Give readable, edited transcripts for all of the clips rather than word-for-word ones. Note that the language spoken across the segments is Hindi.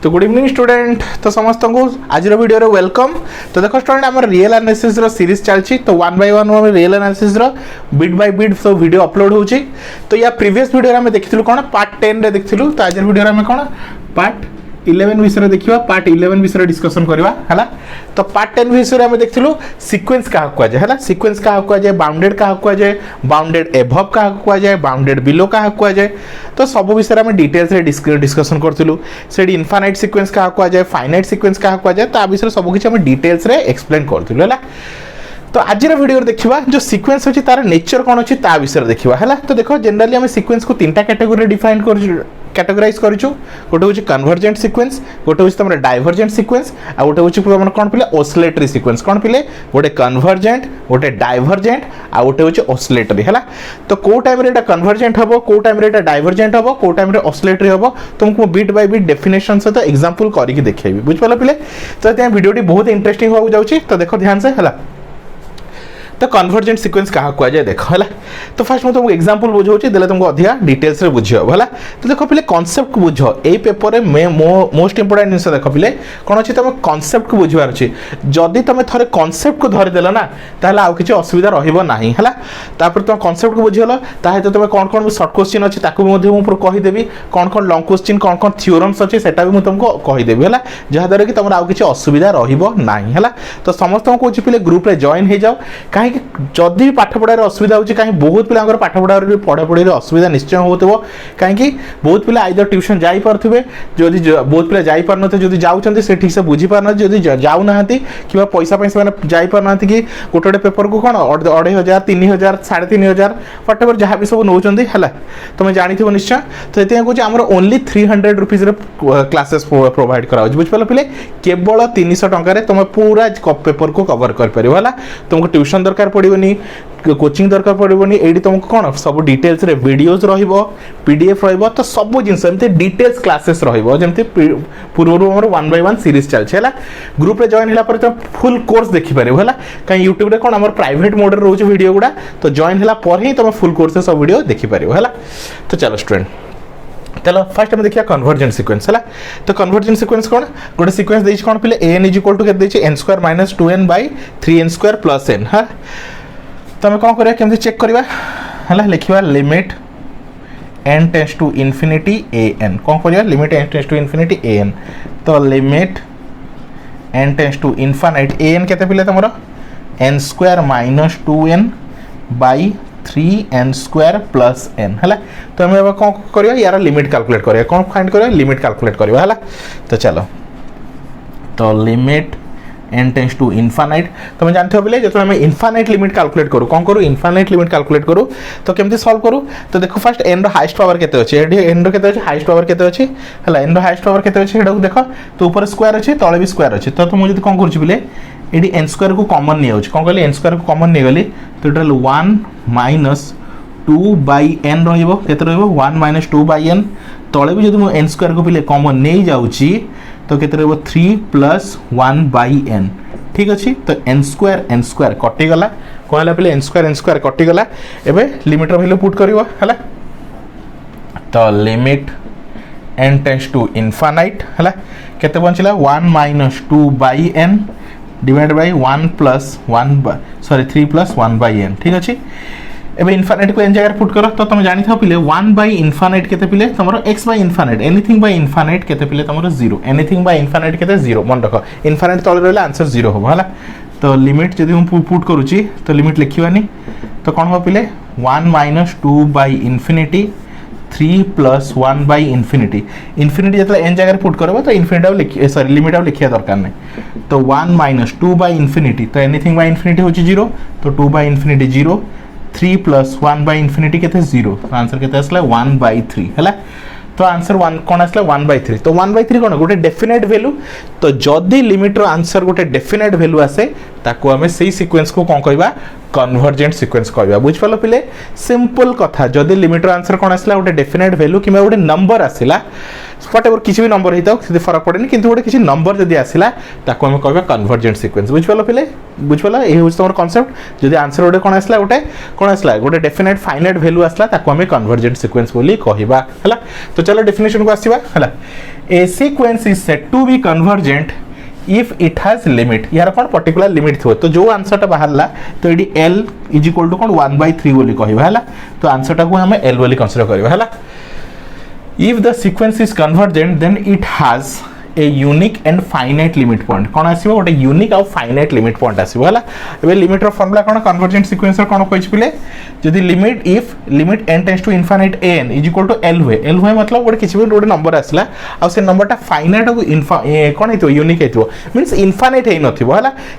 तो गुड इवनिंग स्टूडेंट। तो समस्त को आज वीडियो वेलकम। तो देखो स्टूडेंट आम रियल एनालिसिस सीरीज चलती। तो one by one real analysis bit by bit सब वीडियो अपलोड होची। तो या प्रीवियस वीडियो आम देखिलु कौन पार्ट 10 रे देखिलु। तो आज वीडियो आम कौन पार्ट 11 विषय देखा। पार्ट 11 विषय डिस्कसन करवा है। तो पार्ट 10 विषय आम देखिलु सीक्वेंस क्या कहुए है। सीक्वेंस क्या कहुए, बाउंडेड क्या कहुए, बाउंडेड एभव क्या कहुए, बाउंडेड बिलो क्या कहुए। तो सब विषय आम डिटेल्स डिस्कसन करूँ। से इनफाइनाइट सीक्वेंस क्या कहुए, फाइनाइट सीक्वेंस क्या कहुए। तो आ विषय सबकि आम डिटेल्स एक्सप्लेन करूँ है। तो आज वीडियो देखा जो सीक्वेंस अच्छी तार नेचर कौन अच्छी ता विषय देखा है। तो देखो जनरली आम सीक्वेंस को तीन कैटेगोरी डिफाइन कैटेगराइज करूँ। गोटे हूँ कन्वर्जेंट सीक्वेंस, गोटे हूँ तुम डाइवर्जेंट सीक्वेंस, आ गोटे हूँ तुम कौन पिले ओसिलेटरी सीक्वेंस। कौन पिले गोटे कन्वर्जेंट, गोटे डाइवर्जेंट, आ गोटे हूँ ओसिलेटरी है। तो कौ टाइम रे कन्वर्जेंट हम, कौ टाइम रे डाइवर्जेंट हम, कौ टाइम रे ओसिलेटरी हम, तुमको बिट बाय बिट डेफिनेशन सहित एग्जांपल करके देखिए। बुझिपाल पिले। तो वीडियो बहुत इंटरेस्टिंग होगा जाऊँगी। तो देखो ध्यान से है। तो कन्वर्जेंट सीक्वेंस क्या कहुए देख है। तो फास्ट मुझे तुमको एग्जांपल बुझाऊँ देले तुमको अधिका डिटेल्स रे बुझे है। तो देखो पिले कॉन्सेप्ट को बुझ। ए पेपर में मोस्ट इंपोर्टेंट जिन देख पिले कौन अच्छी तुम कॉन्सेप्ट को बुझार अच्छी। जदि तुम थे कॉन्सेप्ट को धरीदेल ना ताहले आउ किसी असुविधा रहिबो नाही है। तापर तुम कॉन्सेप्ट को बुझीगल ताहे तो तुम कौन कौन सर्ट क्वेश्चन अच्छी ताकू भी कहीदेवी। कौन कौन लॉन्ग क्वेश्चन, कौन कौन थ्योरम्स अच्छी सेटा भी तुमको कहीदेवी है। जहाँद्वारा कि तुम आउ किसी असुविधा रहिबो नाही है। तो समस्त को पिले ग्रुप रे जॉइन हो जाओ। कहीं जदि पाठ पढ़ार असुविधा होची, कहीं बहुत पिला पाठ पढ़ार पढ़ापढ़ी असुविधा निश्चय होतो। कहीं बहुत पिला आइदर ट्यूशन जाई पारथिबे, जदि बहुत पिला जाई पारनते, जदि जाउचंती से ठीक से बुझी पारन, जदि जाउ नाहंती किबा पैसा पैसा माने जाई पारनती कि गोटे पेपर को कोन 2500 3000 3500 व्हाटएवर जहाँ भी सब नौचंती है। तुम जानिथिबो निश्चय। तो एते कहूँ आमर ओनली 300 रुपीज रे क्लासेस प्रोवाइड करा होची। बुझिपाल पिले केवल 300 टंका रे तुम पूरा पेपर को कवर कर परिबो है। तुमको ट्यूशन दरकार पड़िबो, कोचिंग दरकार पड़ोनी। ये तुमको कौन सब डिटेल्स रे वीडियोस रहिबो, पीडीएफ रहिबो। तो सब जिनस एमती डिटेल्स क्लासेस रहिबो जमती पूर्व हमर 1 बाय 1 सीरीज चलछे है। ग्रुप रे जॉइन होला पर तुम फुल कोर्स देखि पारिबो है। कहीं यूट्यूब रे कौन हमर प्राइवेट मोड रे रोज वीडियो गुडा। तो जॉइन होला पर ही तुम फुल कोर्स सब वीडियो देखि पारिबो है। तो चलो स्टूडेंट चलो फर्स्ट हम देखिए कन्वर्जेंट सीक्वेंस है। तो कन्वर्जेंट सीक्वेंस कौन गोटे सीक्वेंस देछि कौन पिले an इज इक्वल टू के देछि n square minus 2n by 3n square plus n है। तो हमें कौन करिया केमति चेक करबा है। लिखिबा limit n tends to infinity an। कौन करिया limit n tends to infinity an। तो limit n tends to infinite an केते पिले तमरो n square minus 2n by 3n square plus n है। तो हमें अब कौन करिया यार लिमिट कैलकुलेट करिया। कौन फाइंड करिया लिमिट कैलकुलेट करिया है। तो चलो तो limit n tends to infinite. तुम जानते हो बोले जो हमें इनफाइनाइट लिमिट कैलकुलेट करू कौन करू इनफाइनाइट लिमिट कैलकुलेट करू। तो केमती सॉल्व करू। तो देखो फर्स्ट n रो हाईएस्ट पावर केते अछि, n रो केते अछि हाईएस्ट पावर केते अछि है। n रो हाईएस्ट पावर केते अछि हेडा को देखो। तो ऊपर स्क्वायर अछि तळे भी स्क्वायर अछि। तो तुम जदी कौन करछि बोले एडी n स्क्वायर को कॉमन नि होछि। कौन कहले n स्क्वायर को कॉमन नि गली। तो टोटल 1 माइनस 2 बाय n रहिबो केते रहिबो 1 माइनस 2 बाय n। तळे भी जदी मो n स्क्वायर को पिले कॉमन नै जाउछि तो केते रहिबो 3 प्लस 1 बाय n। ठीक अच्छी। तो n स्क्वायर कटिगला कहला पे n स्क्वायर कटिगला। एबे लिमिट वैल्यू पुट करिवो हला। तो limit n tends to infinite हला केते बंचिला 1 minus 2 by n divide by 1 plus 1 sorry 3 plus 1 by n। ठीक अच्छी। एबे इनफाइनाइट को n जगह पुट करो। तो तुम जानि था पिले 1 बाय इनफाइनाइट केते पिले तमरो x by infinite anything by infinite केते पिले तमरो 0 एनीथिंग बाय इनफाइनाइट केते 0 मन रखो। इनफाइनाइट तळे रहले आंसर 0 हो हला। तो लिमिट जदि हम पुट करूची तो लिमिट लिखिबानी। तो कोन हो पिले 1 minus 2 by infinity 3 plus 1 by infinity. Infinity जतले n जगह पुट करबो तो इन्फिनिटी लिखि सॉरी लिमिट आउ लिखिया दरकार नै। तो 1 माइनस 2 बाय इन्फिनिटी तो एनीथिंग बाय इन्फिनिटी होची 0। तो 2 by infinity 0 3 plus 1 by infinity केते 0। तो आंसर केते आसला 1 बाय 3 है। तो आंसर 1 कौन आसला 1 बाय 3। तो 1 बाय 3 कौन गोटे डेफिनेट वैल्यू। तो जदि लिमिट रो आंसर गोटे डेफिनेट वैल्यू आसे ताको हमें सही सीक्वेंस को कौन कहबा कन्वर्जेंट सीक्वेंस कहबा। बुझ पालो पिले सिंपल कथा। जदि लिमिट रो आंसर कौन आसला गोटे डेफिनेट वैल्यू कि गोटे नंबर आसिला व्हाटएवर किसी भी नंबर होता है फरक पड़े किंतु गोटे किसी नंबर जदि आसिला ताको हम कहबा कन्वर्जेंट सीक्वेंस। बुझ पालो पिले बुझ पालो ए होछ तमर कांसेप्ट। जदि आंसर गोटे कौन आसला गोटे डेफिनेट फाइनाइट वैल्यू आसला ताको हम कन्वर्जेंट सीक्वेंस बोली कहबा हला। तो चलो डेफिनेशन को आसीबा हला। A sequence is said to be convergent if it has limit यार कौन पर्टिकुलर लिमिट थो तो जो आंसर बाहरला तो ये एल इज इक्वल टू कौन 1/3 बोली कहवा है तो आंसर टाक आम एल बोली कंसीडर करवा है if the sequence is convergent then it has a unique and finite limit point कौन आसो गोटे यूनिक आउ फाइनाइट लिमिट पॉइंट आसो है ए लिमिट फर्मुला कौन कन्वर्जेंट सीक्वेंस कौन कही पे जदि limit if limit n tends to infinite n is equal to L हुए मतलब गोटे किसी भी गोटे नंबर आसला आ से नंबरटा फाइनाइट कौन हो यूनिक हो मीन्स इनफाइनाइट है है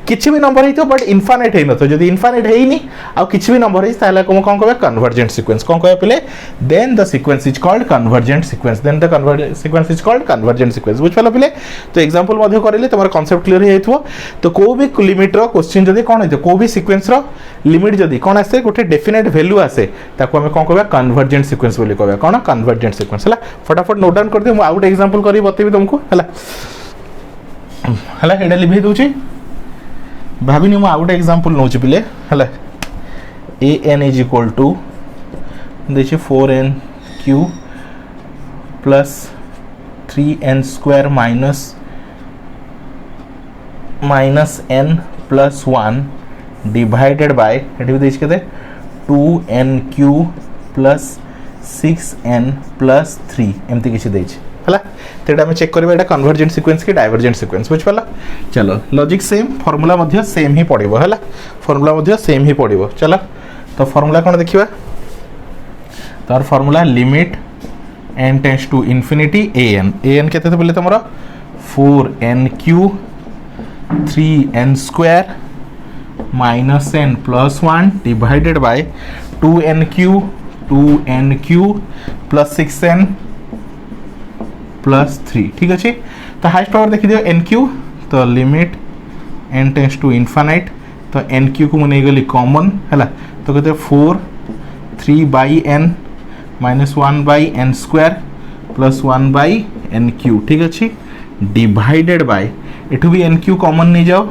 किसी भी नंबर हो बट इनफाइनाइट है जब इनफाइनाइट है आउ किसी भी नंबर है कौन कहवा कन्वर्जेंट सीक्वेंस कौन कह पे then the sequence is called convergent sequence then the sequence is called convergent sequence बुझ पाल पे तो एग्जांपल मध्य करेले तुम कांसेप्ट क्लियर हो जाइथो तो को भी लिमिट रो क्वेश्चन जदी कोन होइतो को भी सीक्वेंस रो लिमिट जदी कोन आसे गोटे डेफिनेट वैल्यू आसे ताको हमें कोन कहबा कन्वर्जेंट सीक्वेंस बोली कहबा कोन कन्वर्जेंट सीक्वेंस हला फटाफट नोट डाउन कर दे मु आउट एग्जांपल करी बतेबी तुमको हला हला एडा लिखै दोची भाबिनी मु आउट एग्जांपल नोची पिले हला an is equal to देखिए 4nq plus 3n square minus n plus 1 divided by eighty देखिए 2nq प्लस 6n प्लस 3 एमती किसी देछि हला तेटा हम चेक करबा एटा कन्वर्जेंट सीक्वेंस की डाइवर्जेंट सीक्वेंस बुझ पाला चलो लॉजिक सेम फार्मूला मध्य सेम ही पड़िबो हला फार्मूला मध्य सेम ही पड़िबो चलो तो फार्मूला कोन देखिबा तार formula limit n tends to infinity an केते बोले तमरो 4nq 3n square minus n plus 1 divided by 2nq plus 6n plus 3 ठीक अच्छे तो हाइस्ट पावर देखी दियो nq तो limit n tends to infinite तो nq को मुझे गली कॉमन है तो कहते 4 3/n minus 1/n square plus 1/nq ठीक अच्छे डिवाइडेड बाय एठू भी nq कॉमन नहीं जाओ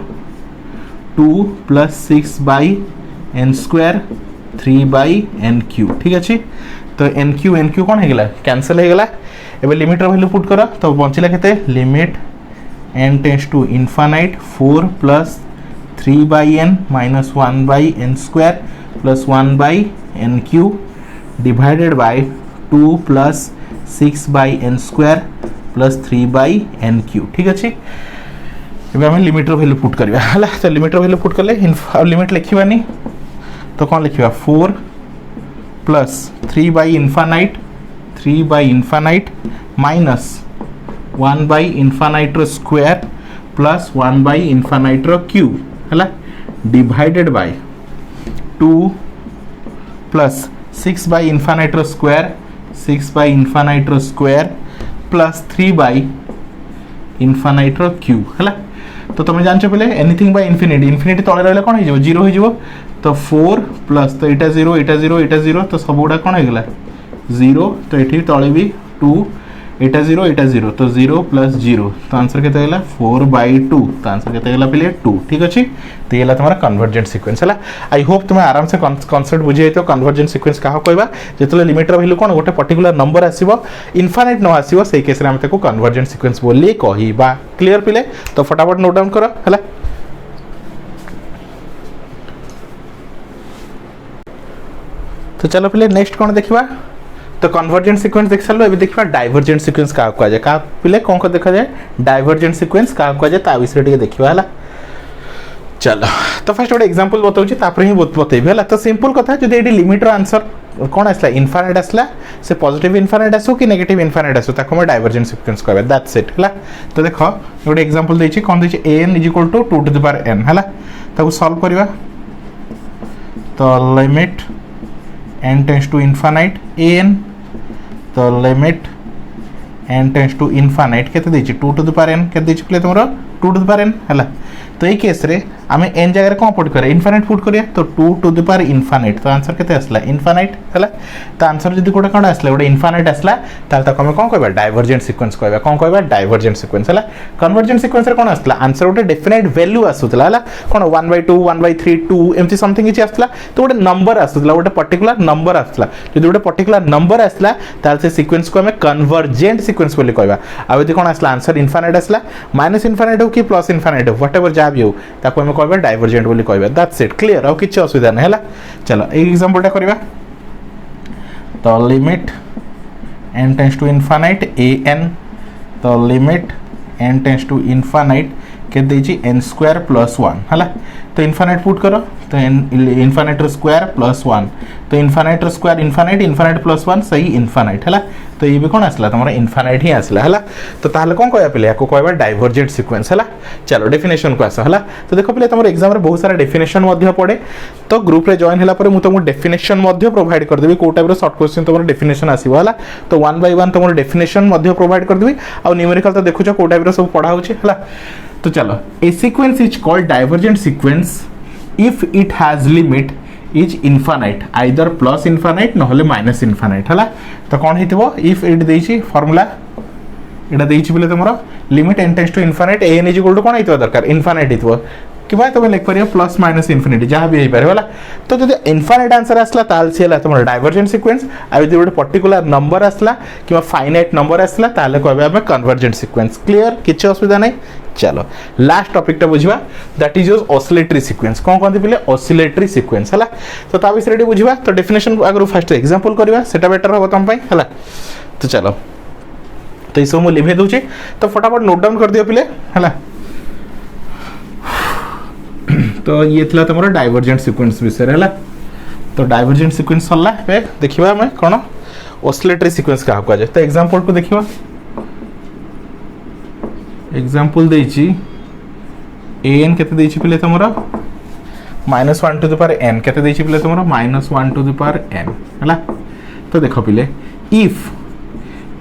2 प्लस 6/n स्क्वायर 3/nq ठीक अच्छे तो nq कौन है कैंसल हो गला एबे लिमिट रो वैल्यू पुट करा तो बंचला केते limit n tends to infinite 4 plus 3/n minus 1/n square plus 1/nq divided by 2 plus 6/n square plus 3/nq ठीक अच्छे एबे हम लिमिट रो वैल्यू पुट करबा हला तो लिमिट रो वैल्यू पुट करले लिमिट लिखिबानी तो कौन लिखिबा 4 प्लस 3/इनफाइनाइट माइनस 1/इनफाइनाइट रो स्क्वायर प्लस 1/इनफाइनाइट रो क्यूब हला डिवाइडेड बाय 2 प्लस 6/इनफाइनाइट रो स्क्वायर 6/इनफाइनाइट रो स्क्वायर प्लस 3/इनफाइनाइट रो क्यूब हला तो तुम जान पे एनीथिंग बाय इनफिनिटी तले रहा कौन हो जीरो हो तो 4 प्लस तो यहाँ 0 यहाँ 0 तो सब गुड़ा कौन होगा 0 तो ये तले भी 2 यहाँ 0 तो 0 प्लस 0 तो आंसर के 4/2 तो आंसर के पे 2 ठीक अच्छे तो ये तुम्हारा कन्वर्जेंट सीक्वेंस है आई होप तुम्हें आराम से कॉन्सेप्ट बुझे जाइए कन्वर्जेंट सीक्वेंस क्या कहवा जो लिमिटर वैल्यू कौन गोटे पर्टिकुलर नंबर आसो इनफाइनाइट न आसो से केस में कन्वर्जेंट सीक्वेंस बोली कहवा क्लियर पिले तो फटाफट नोट डाउन कर है तो चलो पिले नेक्स्ट कौन देखा तो कन्वर्जेंट सीक्वेंस देख सारे देखा डाइवर्जेंट सीक्वेंस क्या कह जाए क्या पिले कौन को देखा जाए डाइवर्जेंट सीक्वेंस क्या कह जाए विषय टे देखा है चलो तो फर्स्ट गोटे एग्जांपल बताऊँ ही बतेबी है तो सिंपल कथा जो ये लिमिट आंसर कौन आसला इनफाइनाइट आसला से पॉजिटिव इनफाइनाइट आसो कि नेगेटिव इनफाइनाइट आसो ताको मैं डाइवर्जेंट सीक्वेंस कहबा दैट्स इट है तो देख गोटे एग्जांपल देछि कौन देछि an is equal to 2 to the power n है ताको सॉल्व करबा तो limit n tends to infinite an तो limit n tends to infinite केते देछि 2 टू द पावर n केते देछि प्ले तुमरो 2 टू द पावर n है तो ये केस रे आम एन जगह कौन पुट करें इनफाइनाइट पुट करिया तो 2 टू द पावर इनफाइनाइट तो आंसर केते आसला इनफाइनाइट हला तो आंसर जदी गोटे कोन आसला गोटे इनफाइनाइट आसला ताल ताको हम कोन कहबा डाइवर्जेंट सीक्वेंस कहबा कोन कहबा डाइवर्जेंट सीक्वेंस हला कन्वर्जेंट सीक्वेंस रे कोन आसला आंसर गोटे डेफिनाइट वैल्यू आसुतला हला कोन 1/2 1/3 2 एमती समथिंग किछि आसला तो गोटे नंबर आसुतला गोटे पर्टिकुलर नंबर आसला जदी गोटे पर्टिकुलर नंबर आसला ताल से सीक्वेंस को हम कन्वर्जेंट सीक्वेंस बोली कहबा आ यदि कोन आसला आंसर इनफाइनाइट आसला माइनस इनफाइनाइट हो कि प्लस इनफाइनाइट हो व्हाटएवर जा भी हो ताको हम कहबा डाइवर्जेंट बोली कहबा दैट्स इट क्लियर आ किछि असुविधा नै हला चलो ए एग्जांपल टा करबा तो limit n tends to infinite an तो limit n tends to infinite के देछि n स्क्वायर प्लस 1 हला तो इनफाइनाइट पुट करो तो इनफाइनाइट स्क्वायर प्लस 1 तो infinite square infinite infinite plus 1 सही इनफाइनाइट हला तो ये भी कोन आसला तमरा इनफाइनाइट ही आसला हला तो ताहले कोन कहया पिले याको कहबा डाइवर्जेंट सीक्वेंस हला चलो डेफिनेशन को आस हला तो देखो पिले तमरा एग्जाम रे बहुत सारा डेफिनेशन मध्ये पड़े तो ग्रुप रे जॉइन हला पर मु तुमको डेफिनेशन मध्ये प्रोवाइड कर देबी को टाइप रो शॉर्ट क्वेश्चन तमरा डेफिनेशन आसीबो हला तो 1 बाय 1 तमरा डेफिनेशन मध्ये प्रोवाइड कर देबी आ न्यूमेरिकल तो देखुछ को टाइप रो सब पढ़ा होची हला तो चलो a sequence is called divergent sequence if it has limit is infinite either plus infinite নহলে minus infinite हला तो कोन हेतिबो if it देछि फार्मूला एटा देछि बोले तमरो limit n tends to infinite an is equal to कोन हेतिबो दरकार इनफिनिट हेतिबो किबा तमे लिख परियो प्लस माइनस इनफिनिटी जहां भी हे पारे होला तो जदि इनफिनिट आंसर आसला ताल से हला तमरो डाइवर्जेंट सीक्वेंस आ जदि गोटे पर्टिकुलर नंबर आसला किबा फाइनाइट नंबर आसला ताले कहबे हम कन्वर्जेंट सीक्वेंस क्लियर किछ असुविधा नै चलो लास्ट टॉपिक टा बुझवा that is your oscillatory sequence कोन कोन दिले ऑसिलेटरी सीक्वेंस हला तो ता विषय रेडी बुझवा तो डेफिनेशन अगर फर्स्ट एग्जांपल करबा सेटा बेटर हो तम पई हला तो चलो तो इसो मु लिखे दोची तो फटाफट नोट डाउन कर दियो पिले हला तो ये थला तमरो डाइवर्जेंट सीक्वेंस विषय हला तो डाइवर्जेंट सीक्वेंस हला पे देखिबा मैं कोन ऑसिलेटरी सीक्वेंस का कहवा जाय तो एग्जांपल को देखिबा एग्जांपल देछि an केते देछि पिले तमरो -1 टू द पावर n केते देछि पिले तमरो -1 टू द पावर n हला तो देखो पिले इफ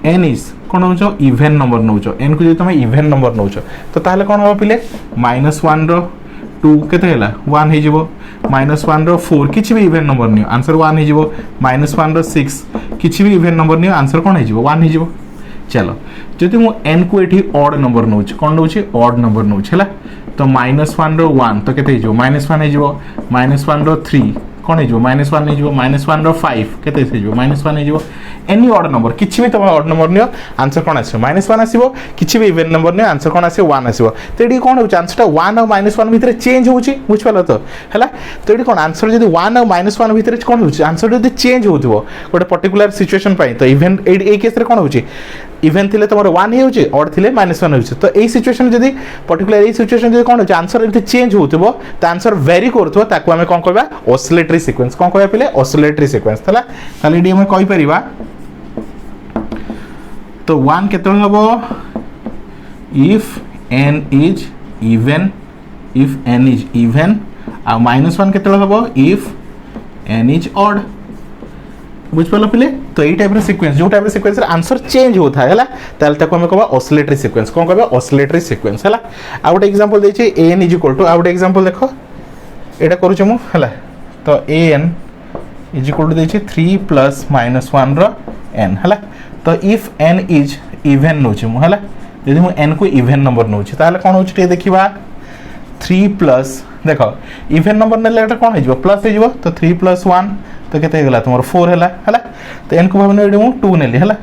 n इज कोन होचो इवन नंबर नोचो n को जे तमे इवन नंबर नोचो तो ताहले कोन हो पिले -1 रो 2 केते हैला 1 हे जिवो -1 रो 4 किछि भी इवन नंबर नियो आंसर 1 हे जिवो -1 रो 6 किछि भी इवन नंबर नियो आंसर कोन हे जिवो 1 हे जिवो चलो जदि मु n को एठी ऑड नंबर नोच कोन नोची ऑड नंबर नोच हैला तो -1 रो 1 तो केते हिजो -1 हिजो -1 रो 3 कोन हिजो -1 हिजो -1 रो 5 केते हिजो -1 हिजो एनी ऑड नंबर किछि भी तम ऑड नंबर नियो आंसर कोन आसीबो -1 आसीबो किछि भी इवन नंबर नियो आंसर कोन आसीबो 1 आसीबो तो एडी कोन होछ आंसर ता 1 और -1 भीतर चेंज होउची बुझ पालो तो हैला तो एडी कोन आंसर जदी 1 और -1 भीतर कोन होउची आंसर जदी चेंज होउथबो गोटे पर्टिकुलर सिचुएशन पई तो इवन ए केस रे कोन होउची इवन थिले तमरो 1 हे होउची ऑड थिले -1 होउची तो ए सिचुएशन जदी पर्टिकुलर ए सिचुएशन जदी कोन होउची आंसर एते चेंज होउथबो तो आंसर वेरी करथबो ताको हमें कोन कहबा ऑसिलेटरी सीक्वेंस कोन कहबा पिले ऑसिलेटरी सीक्वेंस हला खाली डी हमें कहि परिबा तो 1 केते हबो इफ n इज इवन आ -1 केते हबो इफ n इज ऑड बुझ पालो पिले तो ए टाइप रे सीक्वेंस जो टाइप रे सीक्वेंस रे आंसर चेंज होता है हला ताल ताको हम कहबा ऑसिलेटरी सीक्वेंस कोन कहबा ऑसिलेटरी सीक्वेंस हला आ गोटे एग्जांपल देछि an इज इक्वल टू आ गोटे एग्जांपल देखो एटा करू छ मु हला तो an इज इक्वल टू देछि 3 प्लस -1 रो n हला तो इफ n इज इवन नोछि मु हला यदि मु n को इवन नंबर नोछि ताले कोन होछि टे देखिबा 3 प्लस देखो इवन नंबर नेले एटा कोन हेजबो प्लस हेजबो तो 3 प्लस 1 तो केते गेला तुमर 4 हला हला तो n को भाबने एडी मु 2 नेली हला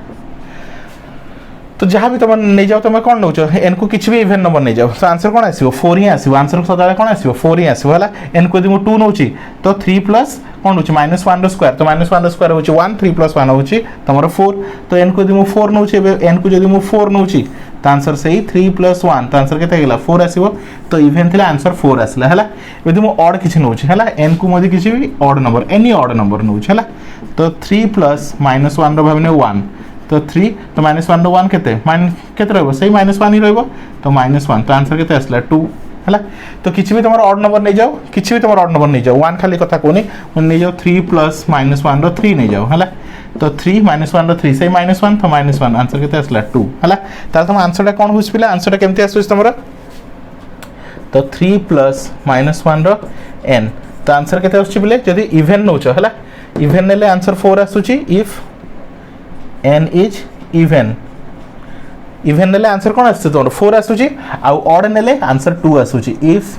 तो जहां भी तुम नै जाओ तुम कोन नोचो n को किछ भी इवन नंबर नै जाओ तो आंसर कोन आसीबो 4 ही आसीबो आंसर सदाले कोन आसीबो 4 ही आसीबो हला n को यदि मु 2 नोची तो 3 प्लस कोन होची -1 रो स्क्वायर तो -1 रो स्क्वायर होची 1 3 प्लस 1 होची तमरो 4 तो n को यदि मु 4 नोची n को यदि मु 4 नोची तो आंसर सही 3 प्लस 1 तो आंसर केते गेला 4 आसीबो तो इवन थिला आंसर 4 आसला हला यदि मु ऑड किछ नोची हला n को मदि किछ भी odd number any odd number नोची हला तो 3 प्लस -1 रो भाबने 1 तो 3 तो -1 रो 1 केते केते रहबो सही -1 ही रहबो तो -1 तो आंसर केते आसला 2 हला तो किछ भी तमरो ऑड नंबर नै जाओ किछ भी तमरो ऑड नंबर नै जाओ 1 खाली कथा कोनी नै जाओ 3 प्लस -1 रो 3 नै जाओ हला तो 3 -1 रो 3 सही -1 तो -1 आंसर केते आसला 2 हला ताल तम आंसर टा कोन होस पिला आंसर टा केमते आसुस तमरो तो 3 प्लस -1 रो n तो आंसर केते आछी बोले जदी इवन नोच हला इवन नेले आंसर 4 आसुची if n is even even नेले आंसर कोन आछे तोर 4 आसुची आ ऑड नेले आंसर 2 आसुची if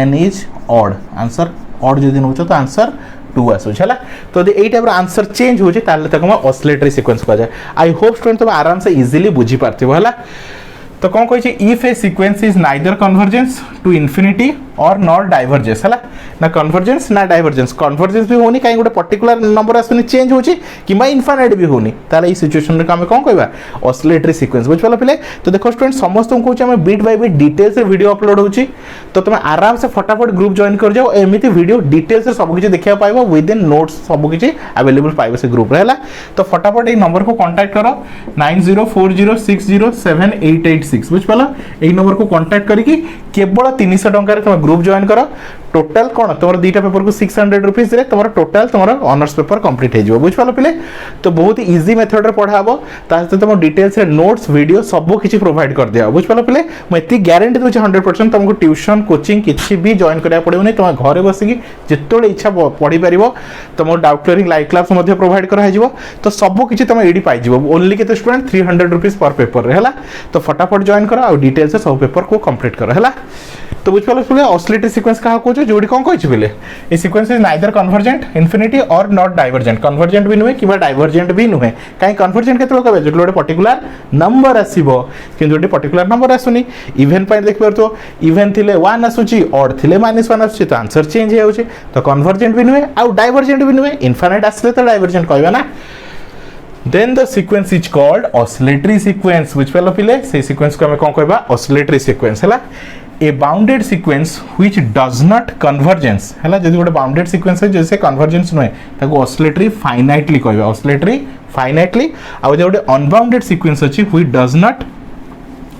n is odd answer odd जदी नोच तो आंसर 2 आसुची हला तो यदि एई टाइप रो आंसर चेंज होची ताले तक हम ऑसिलेटरी सीक्वेंस कह जाय आई होप स्टूडेंट तुम आराम से इजीली बुझी पारथिबो हला तो कौन कही if a sequence is neither convergence to infinity और नॉट डाइवर्जेंस है ना कन्वर्जेंस ना डाइवर्जेंस कन्वर्जेंस भी होनी कहीं गोटे पर्टिकुलर नंबर आसुनी चेंज होची किंबा इनफाइनाइट भी होनी ताले ई सिचुएशन रे हम कौन कहबा ऑसिलेटरी सीक्वेंस बुझ पालो पिले तो देखो स्टूडेंट समस्त को कहूँ हम बिट बाय बिट डिटेल्स रे वीडियो अपलोड होची तो तुम आराम से फटाफट ग्रुप जॉइन कर जाओ एमिति वीडियो डिटेल्स रे सब किछि देखिया पाइबो विद इन नोट्स सब किछि अवेलेबल पाइबो से ग्रुप रे हला तो फटाफट ए नंबर को कांटेक्ट करो 9040607886 बुझ पालो ए नंबर को कांटेक्ट करिकि केवल 300 टंका रे तुम ग्रुप जॉइन करो टोटल कौन तुम दुईटा पेपर को 600 रुपीज रे तुम टोटल तुम ऑनर्स पेपर कंप्लीट हो बुझ पालो पिले तो बहुत इजी मेथड रे पढ़ाबो तासे तुम डिटेल्स रे नोट्स वीडियो सब किछि प्रोवाइड कर दिया बुझ पालो पिले मैं एती गारंटी दूची 100% तुमको ट्यूशन कोचिंग किछि भी जॉइन करिया पड़िबो नै तुम घरे बसिकी जेतोले इच्छा पढ़ी परिबो तुम डाउट क्लियरिंग लाइव क्लास मध्ये प्रोवाइड करा हिजबो तो सब किछि तुम एडी पाइ जिवो ओनली केते स्टूडेंट 300 रुपीस पर पेपर रे हला तो फटाफट जॉइन करो और डिटेल्स से सब पेपर को कंप्लीट करो हला तो बुझ पालो पिले ऑसिलेटरी सीक्वेंस का कहू जोडी कोन कहै छिले a sequence is neither convergent infinity और नॉट डाइवर्जेंट कन्वर्जेंट भी नुहे किबा डाइवर्जेंट भी नुहे काई कन्वर्जेंट केते कहबे जो गोटे पर्टिकुलर नंबर आसीबो किंतु गोटे पर्टिकुलर नंबर आसुनी इवन पय देख परतो इवन थिले 1 आसुची ऑड थिले -1 आसुची तो आंसर चेंज हे होची तो कन्वर्जेंट भी नुहे आ डाइवर्जेंट भी नुहे इनफिनिट आसले तो डाइवर्जेंट कहबे ना then the sequence is called oscillatory sequence which fellow pile say sequence को हमें कौन कहबा oscillatory sequence हैला a bounded sequence which does not convergence हैला जदी गोटे bounded sequence है जैसे convergence नय ताको oscillatory finitely कहबा oscillatory finitely आ गोटे unbounded sequence अछि which does not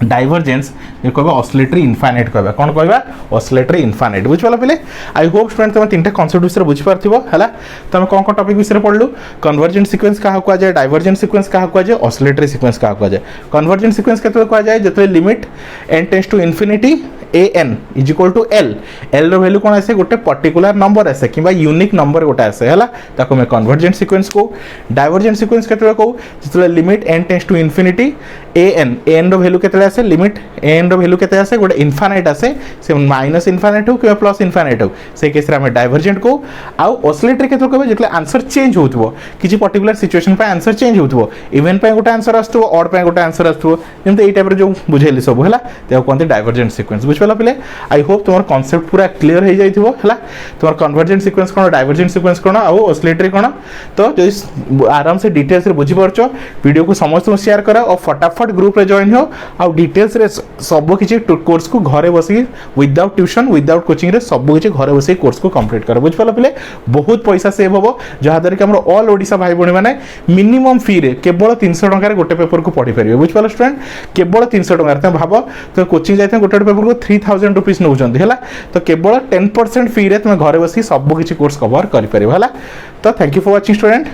डाइवर्जेंस ये कहबा ऑसिलेटरी इनफाइनाइट कहबा कोन कहबा ऑसिलेटरी इनफाइनाइट बुझ पाला पिले आई होप स्टूडेंट तुम तीनटा कांसेप्ट विषय बुझ पारथिबो हला तुम कोन कोन टॉपिक विषय पढलु कन्वर्जेंट सीक्वेंस का कहवा जाय डाइवर्जेंट सीक्वेंस का कहवा जाय ऑसिलेटरी सीक्वेंस का कहवा जाय कन्वर्जेंट सीक्वेंस केते कहवा जाय जते limit n tends to infinity an is equal to l l रो वैल्यू कोन आसे गोटे पर्टिकुलर नंबर आसे किबा यूनिक नंबर गोटे आसे हला ताको मैं कन्वर्जेंट सीक्वेंस को डाइवर्जेंट सीक्वेंस केते कहू जते limit n tends to infinity an रो वैल्यू केते आसे लिमिट n रो वैल्यू केते आसे गोटे इनफाइनाइट आसे से माइनस इनफाइनाइट हो कि प्लस इनफाइनाइट हो से केस रे हम डाइवर्जेंट को आ ऑसिलेटरी केते कहबे जते आंसर चेंज होतबो किछि पर्टिकुलर सिचुएशन पे आंसर चेंज होतबो इवन पे गोटे आंसर आस्तबो ऑड पे गोटे आंसर आस्तबो जेमते एई टाइप रे जो बुझेली सब हला ते कोनते डाइवर्जेंट सीक्वेंस बुझ पाला पिले आई होप तुमर कांसेप्ट पूरा क्लियर हो जाइथिबो हला तुमर कन्वर्जेंट सीक्वेंस कोन डाइवर्जेंट सीक्वेंस कोन आ ऑसिलेटरी कोन तो जो आराम से डिटेल्स रे बुझी परछो वीडियो को समस्त शेयर करा और फटाफट ग्रुप रे जॉइन हो आ डिटेल्स रे सब किछि कोर्स को घरे बसी विदाउट ट्यूशन विदाउट कोचिंग रे सब किछि घरे बसी कोर्स को कंप्लीट करो बुझ पाला पिले बहुत पैसा सेव होबो जहा दर के हमर ऑल ओडिसा भाई बणी माने मिनिमम फी रे केवल 300 टका रे गोटे पेपर को पढी परिबे बुझ पाला स्टूडेंट केवल 300 टका रे भाबो तो कोचिंग जायते गोटे पेपर को 3000 रुपीस नउचंदी हला तो केवल 10% फी रे तुम घरे बसी सब किछि कोर्स कवर करि परिबो हला तो thank you for watching student.